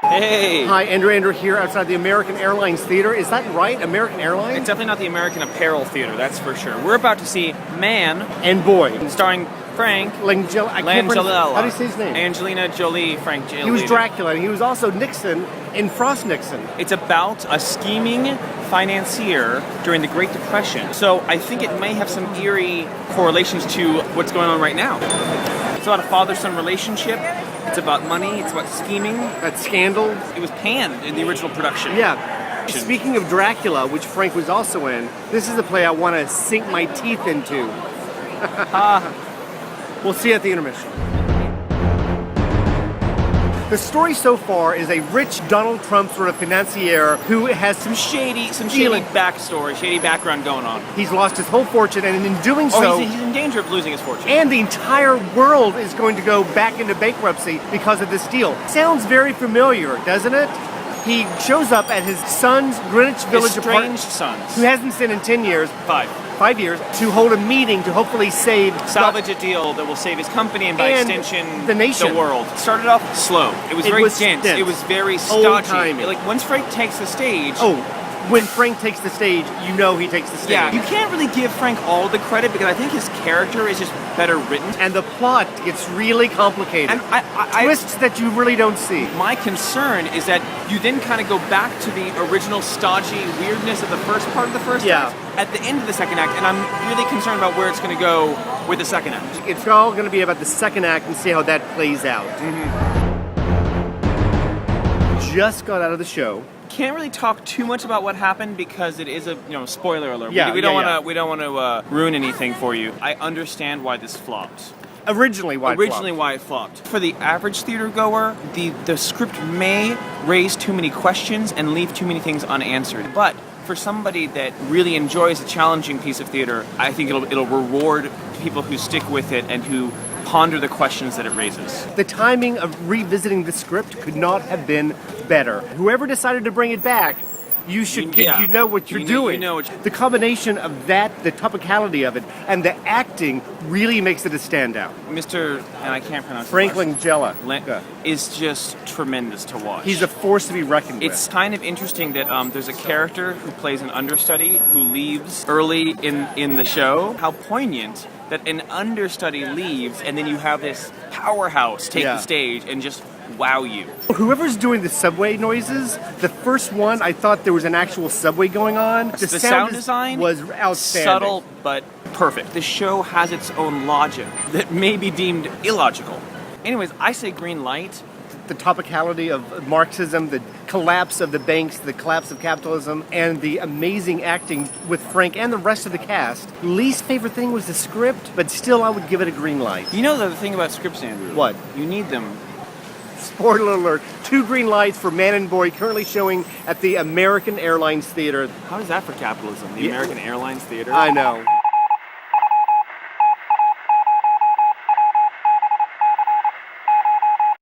Hey! Hi, AndrewAndrew here outside the American Airlines Theatre. Is that right? American Airlines? It's definitely not the American Apparel Theatre, that's for sure. We're about to see Man And Boy. starring Frank Langella. How do you say his name? Angelina Jolie, Frank Jolie. He was Dracula, and he was also Nixon in Frost Nixon. It's about a scheming financier during the Great Depression. So I think it may have some eerie correlations to what's going on right now. It's about a father-son relationship. It's about money. It's about scheming. That Scandal. It was panned in the original production. Yeah. Speaking of Dracula, which Frank was also in, this is the play I want to sink my teeth into. We'll see you at the intermission. The story so far is a rich Donald Trump sort of financier who has some shady feeling. backstory, shady background going on. He's lost his whole fortune, and in doing so, he's in danger of losing his fortune. and the entire world is going to go back into bankruptcy because of this deal. Sounds very familiar, doesn't it? He shows up at his son's Greenwich Village apartment, sons, who hasn't seen in 10 years, 5 years, to hold a meeting to hopefully salvage a deal that will save his company and by extension the nation. The world. It started off slow. It was very dense. It was very stodgy. Old-timey. Like once Frank takes the stage. When Frank takes the stage, you know he takes the stage. Yeah, you can't really give Frank all the credit because I think his character is just better written. And the plot gets really complicated. And twists that you really don't see. My concern is that you then kind of go back to the original stodgy weirdness of the first part of the first act at the end of the second act, and I'm really concerned about where it's going to go with the second act. It's all going to be about the second act and see how that plays out. Just got out of the show. Can't really talk too much about what happened because it is a spoiler alert. We don't want to ruin anything for you. I understand why this flopped. Originally why it flopped. For the average theater goer, the script may raise too many questions and leave too many things unanswered. But for somebody that really enjoys a challenging piece of theater, I think it'll reward people who stick with it and who ponder the questions that it raises. The timing of revisiting the script could not have been better. Whoever decided to bring it back, you know what you're doing. The combination of that, the topicality of it, and the acting really makes it a standout. And I can't pronounce Frank Langella is just tremendous to watch. He's a force to be reckoned with. It's kind of interesting that there's a character who plays an understudy who leaves early in the show. How poignant that an understudy leaves and then you have this powerhouse take the stage and just wow you. Whoever's doing the subway noises, the first one, I thought there was an actual subway going on. The sound design was outstanding. Subtle, but perfect. The show has its own logic that may be deemed illogical. Anyways, I say green light. The topicality of Marxism, the collapse of the banks, the collapse of capitalism, and the amazing acting with Frank and the rest of the cast. Least favorite thing was the script, but still I would give it a green light. You know the thing about scripts, Andrew? What? You need them. Spoiler alert, 2 green lights for Man and Boy, currently showing at the American Airlines Theatre. How is that for capitalism? The American Airlines Theatre? I know.